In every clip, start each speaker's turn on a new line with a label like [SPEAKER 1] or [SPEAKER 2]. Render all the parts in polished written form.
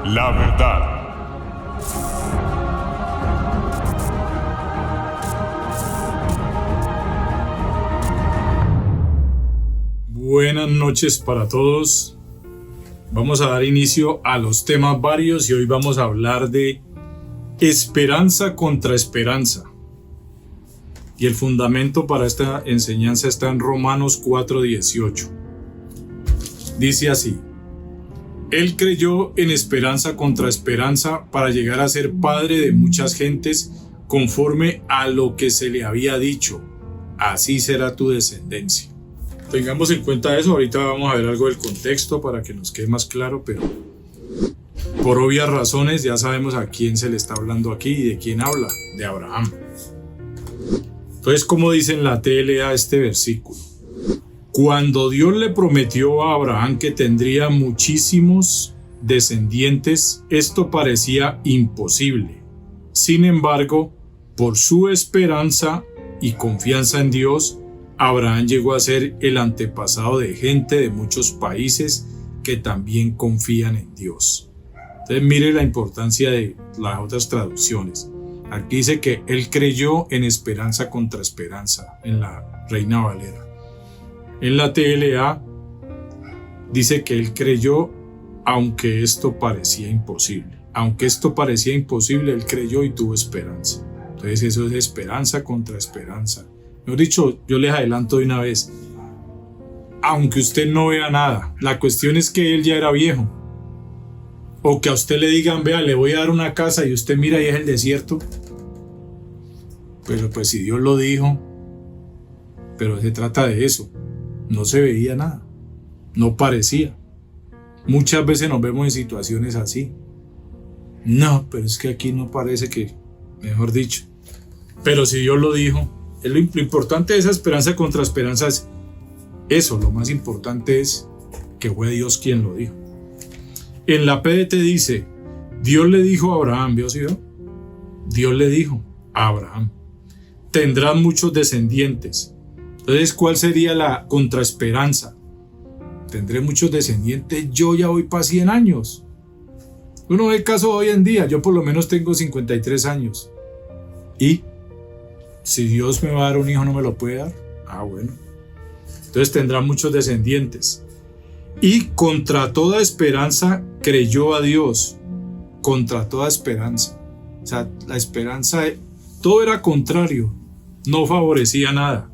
[SPEAKER 1] La verdad.
[SPEAKER 2] Buenas noches para todos. Vamos a dar inicio a los temas varios y hoy vamos a hablar de esperanza contra esperanza. Y el fundamento para esta enseñanza está en Romanos 4:18. Dice así: Él creyó en esperanza contra esperanza para llegar a ser padre de muchas gentes conforme a lo que se le había dicho. Así será tu descendencia. Tengamos en cuenta eso. Ahorita vamos a ver algo del contexto para que nos quede más claro, pero por obvias razones ya sabemos a quién se le está hablando aquí y de quién habla, de Abraham. Entonces, ¿cómo dice en la TLA este versículo? Cuando Dios le prometió a Abraham que tendría muchísimos descendientes, esto parecía imposible. Sin embargo, por su esperanza y confianza en Dios, Abraham llegó a ser el antepasado de gente de muchos países que también confían en Dios. Entonces mire la importancia de las otras traducciones. Aquí dice que él creyó en esperanza contra esperanza, en la Reina Valera. En la TLA dice que él creyó aunque esto parecía imposible. Aunque esto parecía imposible, él creyó y tuvo esperanza. Entonces eso es esperanza contra esperanza. Mejor dicho, yo les adelanto de una vez, aunque usted no vea nada, la cuestión es que él ya era viejo, o que a usted le digan, vea, le voy a dar una casa y usted mira y es el desierto, pero pues si Dios lo dijo, pero se trata de eso, no se veía nada, no parecía. Muchas veces nos vemos en situaciones así, no, pero es que aquí no parece que, mejor dicho, pero si Dios lo dijo. Lo importante de esa esperanza contra esperanza es eso, lo más importante es que fue Dios quien lo dijo. En la PDT dice, Dios le dijo a Abraham, ¿vio? ¿Sí, vio? Dios le dijo a Abraham, tendrás muchos descendientes. Entonces, ¿cuál sería la contraesperanza? Tendré muchos descendientes, yo ya voy para 100 años. Uno ve el caso hoy en día, yo por lo menos tengo 53 años. ¿Y? Si Dios me va a dar un hijo, ¿no me lo puede dar? Ah, bueno. Entonces tendrá muchos descendientes. Y contra toda esperanza creyó a Dios. Contra toda esperanza. O sea, la esperanza, todo era contrario. No favorecía nada.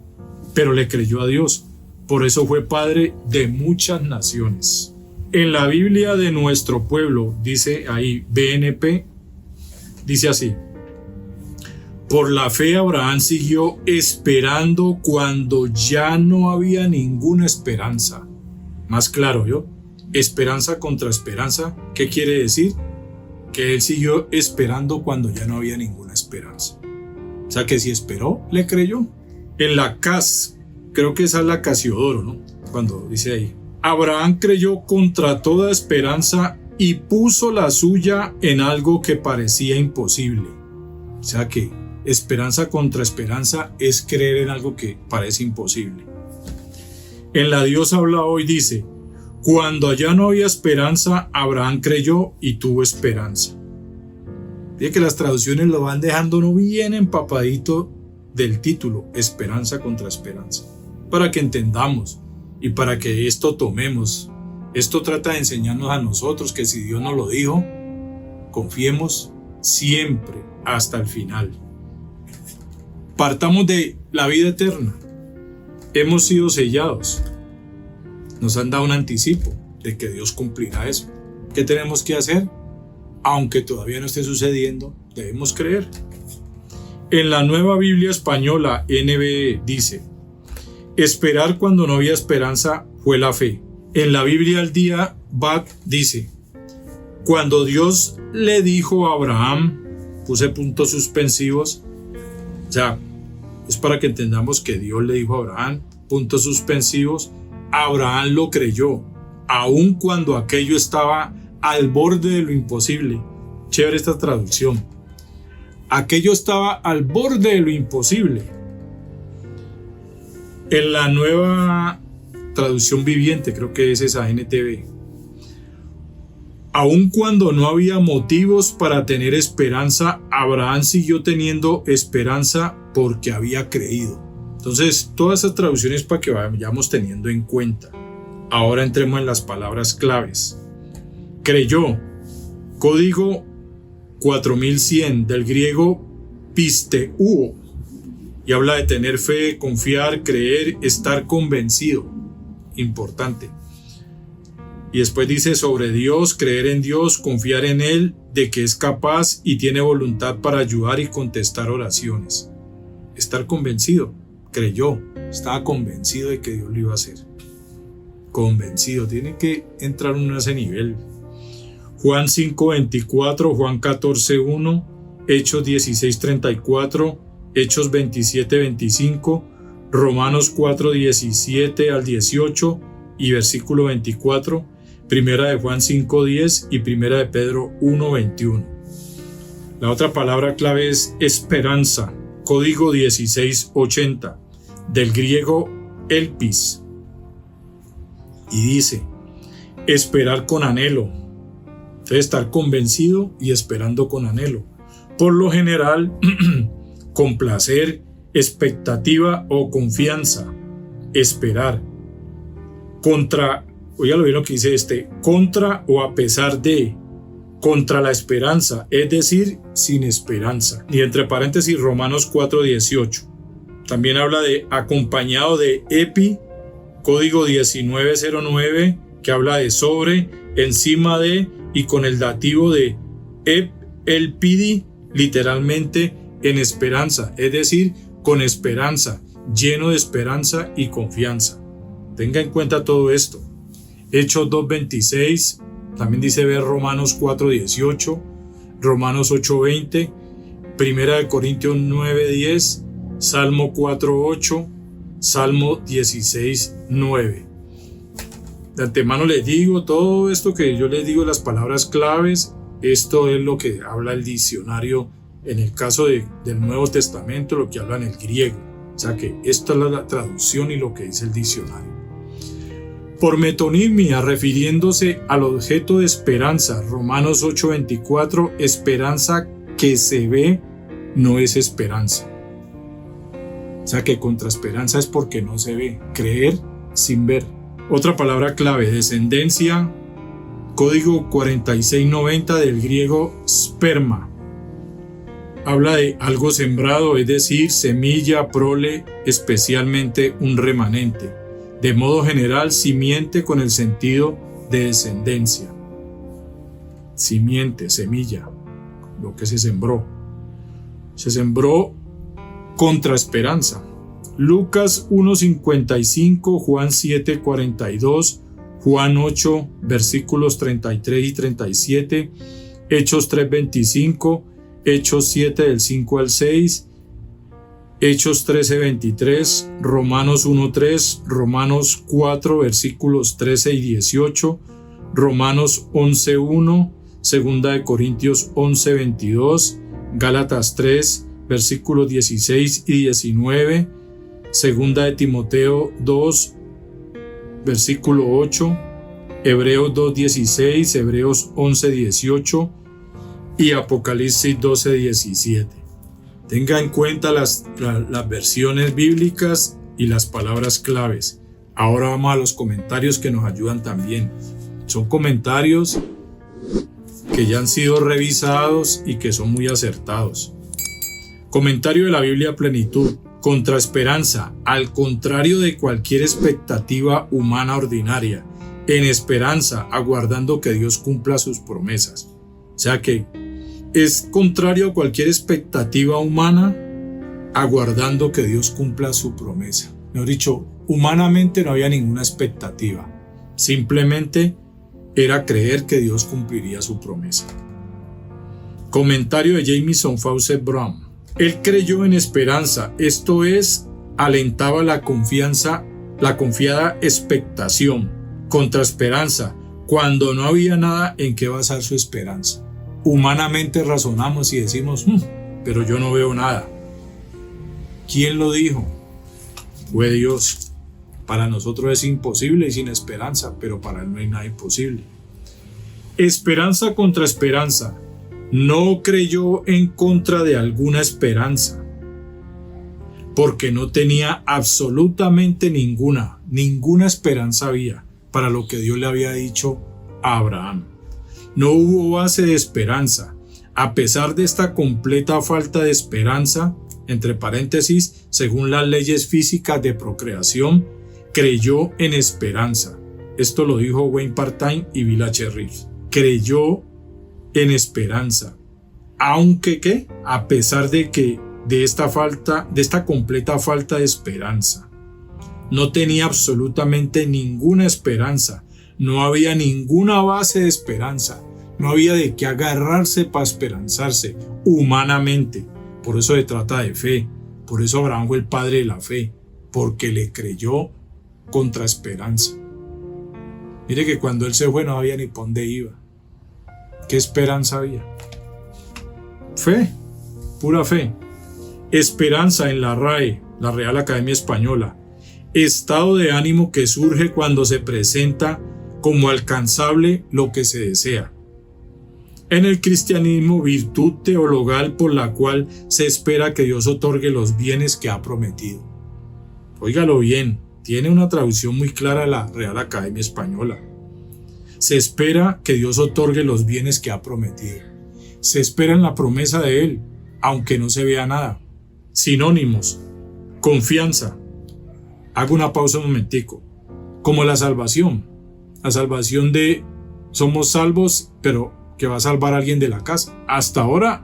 [SPEAKER 2] Pero le creyó a Dios. Por eso fue padre de muchas naciones. En la Biblia de nuestro pueblo, dice ahí BNP, dice así: por la fe Abraham siguió esperando cuando ya no había ninguna esperanza. Más claro, ¿yo? Esperanza contra esperanza. ¿Qué quiere decir? Que él siguió esperando cuando ya no había ninguna esperanza. O sea que si esperó, le creyó. En la CAS, creo que esa es la Casiodoro, ¿no? Cuando dice ahí, Abraham creyó contra toda esperanza y puso la suya en algo que parecía imposible. O sea que esperanza contra esperanza es creer en algo que parece imposible. En la Dios habla hoy dice, cuando allá no había esperanza, Abraham creyó y tuvo esperanza. Fíjate que las traducciones lo van dejando no bien empapadito del título, esperanza contra esperanza, para que entendamos y para que esto tomemos. Esto trata de enseñarnos a nosotros que si Dios nos lo dijo, confiemos siempre hasta el final. Partamos de la vida eterna. Hemos sido sellados. Nos han dado un anticipo de que Dios cumplirá eso. ¿Qué tenemos que hacer? Aunque todavía no esté sucediendo, debemos creer. En la Nueva Biblia Española, NBE, dice, esperar cuando no había esperanza fue la fe. En la Biblia al día, BAT dice, cuando Dios le dijo a Abraham, puse puntos suspensivos, o sea, es para que entendamos que Dios le dijo a Abraham, puntos suspensivos, Abraham lo creyó, aun cuando aquello estaba al borde de lo imposible. Chévere esta traducción. Aquello estaba al borde de lo imposible. En la nueva traducción viviente, creo que es esa NTV, Aun cuando no había motivos para tener esperanza, Abraham siguió teniendo esperanza porque había creído. Entonces, todas esas traducciones para que vayamos teniendo en cuenta. Ahora entremos en las palabras claves. Creyó, código 4100 del griego pisteuo, y habla de tener fe, confiar, creer, estar convencido. Importante. Y después dice sobre Dios, creer en Dios, confiar en Él, de que es capaz y tiene voluntad para ayudar y contestar oraciones. Estar convencido. Creyó, estaba convencido de que Dios lo iba a hacer. Convencido, tiene que entrar uno a ese nivel. Juan 5:24, Juan 14:1, Hechos 16:34, Hechos 27:25, Romanos 4:17 al 18 y versículo 24, Primera de Juan 5:10 y Primera de Pedro 1:21. La otra palabra clave es esperanza, código 1680, del griego elpis, y dice, esperar con anhelo. Entonces, estar convencido y esperando con anhelo. Por lo general, con placer, expectativa o confianza. Esperar. Oiga lo bien lo que dice contra o a pesar de, contra la esperanza, es decir, sin esperanza. Y entre paréntesis, Romanos 4:18. También habla de acompañado de epi, código 1909, que habla de sobre, encima de, y con el dativo de elpidi, literalmente en esperanza, es decir, con esperanza, lleno de esperanza y confianza. Tenga en cuenta todo esto. Hechos 2:26, también dice ver Romanos 4:18, Romanos 8:20, Primera de Corintios 9:10, Salmo 4:8, Salmo 16:9. De antemano les digo, todo esto que yo les digo, las palabras claves, esto es lo que habla el diccionario en el caso del Nuevo Testamento, lo que habla en el griego. O sea que esta es la traducción y lo que dice el diccionario. Por metonimia, refiriéndose al objeto de esperanza, Romanos 8:24, esperanza que se ve no es esperanza. O sea que contra esperanza es porque no se ve, creer sin ver. Otra palabra clave, descendencia, código 4690 del griego sperma. Habla de algo sembrado, es decir, semilla, prole, especialmente un remanente. De modo general, simiente con el sentido de descendencia. Simiente, semilla, lo que se sembró. Se sembró contra esperanza. Lucas 1:55, Juan 7:42, Juan 8, versículos 33 y 37, Hechos 3:25, Hechos 7 del 5 al 6, Hechos 13:23, Romanos 1:3, Romanos 4, versículos 13 y 18, Romanos 11:1, Segunda de Corintios 11:22, Gálatas 3, versículos 16 y 19, Segunda de Timoteo 2, versículo 8, Hebreos 2:16, Hebreos 11:18 y Apocalipsis 12:17. Tenga en cuenta las versiones bíblicas y las palabras claves. Ahora vamos a los comentarios que nos ayudan también. Son comentarios que ya han sido revisados y que son muy acertados. Comentario de la Biblia Plenitud. Contra esperanza, al contrario de cualquier expectativa humana ordinaria, en esperanza, aguardando que Dios cumpla sus promesas. O sea que es contrario a cualquier expectativa humana, aguardando que Dios cumpla su promesa. Mejor dicho, humanamente no había ninguna expectativa. Simplemente era creer que Dios cumpliría su promesa. Comentario de Jamieson Fawcett Brown. Él creyó en esperanza, esto es, alentaba la confianza, la confiada expectación, contra esperanza, cuando no había nada en que basar su esperanza. Humanamente razonamos y decimos, pero yo no veo nada. ¿Quién lo dijo? Fue Dios. Para nosotros es imposible y sin esperanza, pero para Él no hay nada imposible. Esperanza contra esperanza. No creyó en contra de alguna esperanza, porque no tenía absolutamente ninguna esperanza había para lo que Dios le había dicho a Abraham. No hubo base de esperanza. A pesar de esta completa falta de esperanza, entre paréntesis, según las leyes físicas de procreación, creyó en esperanza. Esto lo dijo Wayne Partain y Bill H. Reeves. Creyó en esperanza. Aunque ¿qué? A pesar de esta completa falta de esperanza. No tenía absolutamente ninguna esperanza. No había ninguna base de esperanza. No había de qué agarrarse para esperanzarse humanamente. Por eso se trata de fe. Por eso Abraham fue el padre de la fe. Porque le creyó contra esperanza. Mire que cuando él se fue no había ni por dónde iba. ¿Qué esperanza había? Fe, pura fe. Esperanza en la RAE, la Real Academia Española. Estado de ánimo que surge cuando se presenta como alcanzable lo que se desea. En el cristianismo, virtud teologal por la cual se espera que Dios otorgue los bienes que ha prometido. Óigalo bien, tiene una traducción muy clara la Real Academia Española. Se espera que Dios otorgue los bienes que ha prometido. Se espera en la promesa de Él, aunque no se vea nada. Sinónimos: confianza. Hago una pausa un momentico. Como la salvación. La salvación de somos salvos, pero que va a salvar a alguien de la casa. Hasta ahora,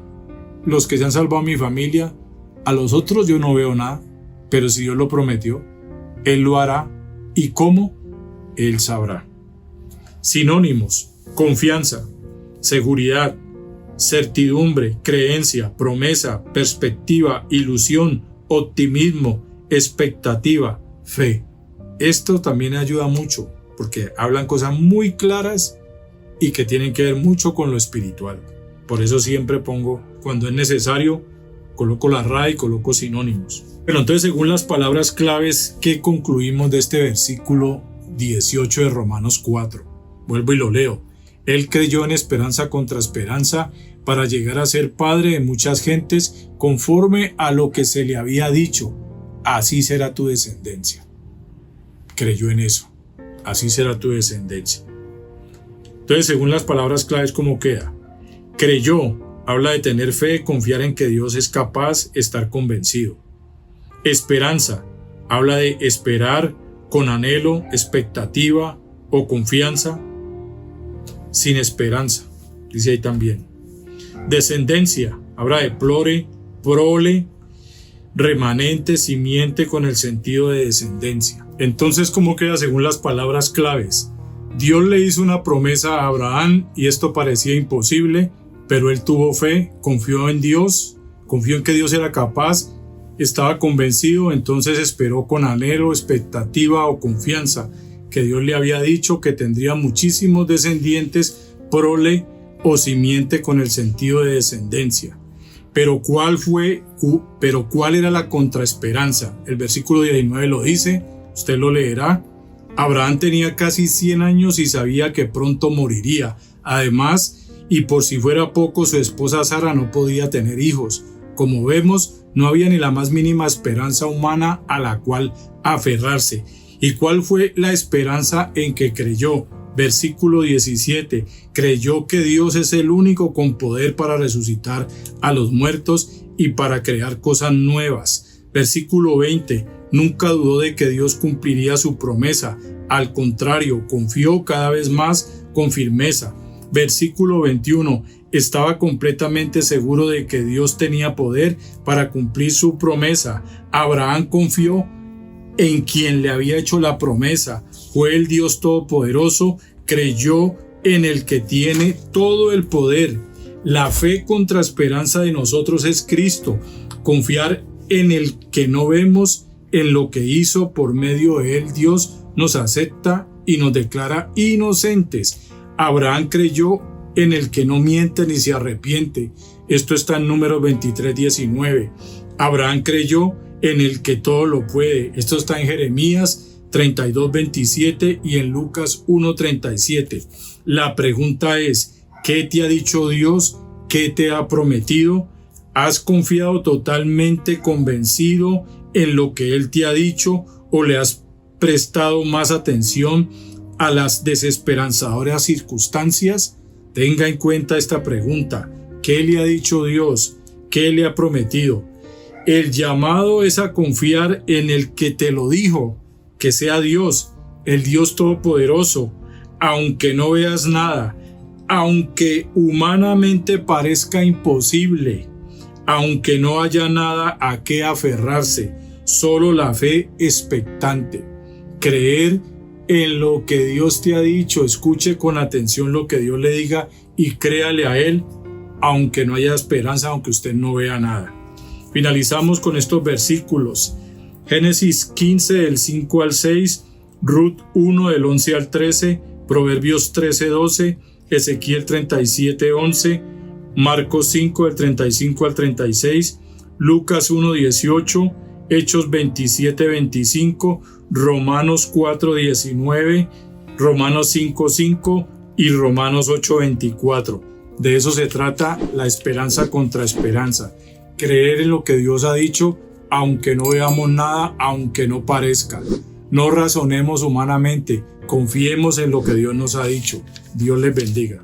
[SPEAKER 2] los que se han salvado a mi familia, a los otros yo no veo nada, pero si Dios lo prometió, Él lo hará. ¿Y cómo? Él sabrá. Sinónimos: confianza, seguridad, certidumbre, creencia, promesa, perspectiva, ilusión, optimismo, expectativa, fe. Esto también ayuda mucho porque hablan cosas muy claras y que tienen que ver mucho con lo espiritual. Por eso siempre pongo, cuando es necesario, coloco la RAE y coloco sinónimos. Pero entonces, según las palabras claves, ¿qué concluimos de este versículo 18 de Romanos 4? Vuelvo y lo leo. Él creyó en esperanza contra esperanza para llegar a ser padre de muchas gentes conforme a lo que se le había dicho. Así será tu descendencia. Creyó en eso. Así será tu descendencia. Entonces, según las palabras claves, ¿cómo queda? Creyó, habla de tener fe, confiar en que Dios es capaz, estar convencido. Esperanza, habla de esperar con anhelo, expectativa o confianza. Sin esperanza, dice ahí también. Descendencia, habla de prole, remanente, simiente con el sentido de descendencia. Entonces, ¿cómo queda según las palabras claves? Dios le hizo una promesa a Abraham y esto parecía imposible, pero él tuvo fe, confió en Dios, confió en que Dios era capaz, estaba convencido, entonces esperó con anhelo, expectativa o confianza que Dios le había dicho que tendría muchísimos descendientes, prole o simiente con el sentido de descendencia. Pero ¿cuál era la contraesperanza? El versículo 19 lo dice, usted lo leerá. Abraham tenía casi 100 años y sabía que pronto moriría. Además, y por si fuera poco, su esposa Sara no podía tener hijos. Como vemos, no había ni la más mínima esperanza humana a la cual aferrarse. ¿Y cuál fue la esperanza en que creyó? Versículo 17. Creyó que Dios es el único con poder para resucitar a los muertos y para crear cosas nuevas. Versículo 20. Nunca dudó de que Dios cumpliría su promesa. Al contrario, confió cada vez más con firmeza. Versículo 21. Estaba completamente seguro de que Dios tenía poder para cumplir su promesa. Abraham confió en quien le había hecho la promesa. Fue el Dios Todopoderoso, creyó en el que tiene todo el poder. La fe contra esperanza de nosotros es Cristo. Confiar en el que no vemos, en lo que hizo por medio de él, Dios nos acepta y nos declara inocentes. Abraham creyó en el que no miente ni se arrepiente. Esto está en Números 23:19. Abraham creyó en el que todo lo puede. Esto está en Jeremías 32:27 y en Lucas 1:37. La pregunta es, ¿qué te ha dicho Dios? ¿Qué te ha prometido? ¿Has confiado totalmente convencido en lo que Él te ha dicho o le has prestado más atención a las desesperanzadoras circunstancias? Tenga en cuenta esta pregunta. ¿Qué le ha dicho Dios? ¿Qué le ha prometido? El llamado es a confiar en el que te lo dijo, que sea Dios, el Dios Todopoderoso, aunque no veas nada, aunque humanamente parezca imposible, aunque no haya nada a qué aferrarse, solo la fe expectante. Creer en lo que Dios te ha dicho, escuche con atención lo que Dios le diga y créale a Él, aunque no haya esperanza, aunque usted no vea nada. Finalizamos con estos versículos. Génesis 15 del 5 al 6, Ruth 1 del 11 al 13, Proverbios 13:12, Ezequiel 37:11, Marcos 5 del 35 al 36, Lucas 1:18, Hechos 27:25, Romanos 4:19, Romanos 5:5 y Romanos 8:24. De eso se trata la esperanza contra esperanza. Creer en lo que Dios ha dicho, aunque no veamos nada, aunque no parezca. No razonemos humanamente, confiemos en lo que Dios nos ha dicho. Dios les bendiga.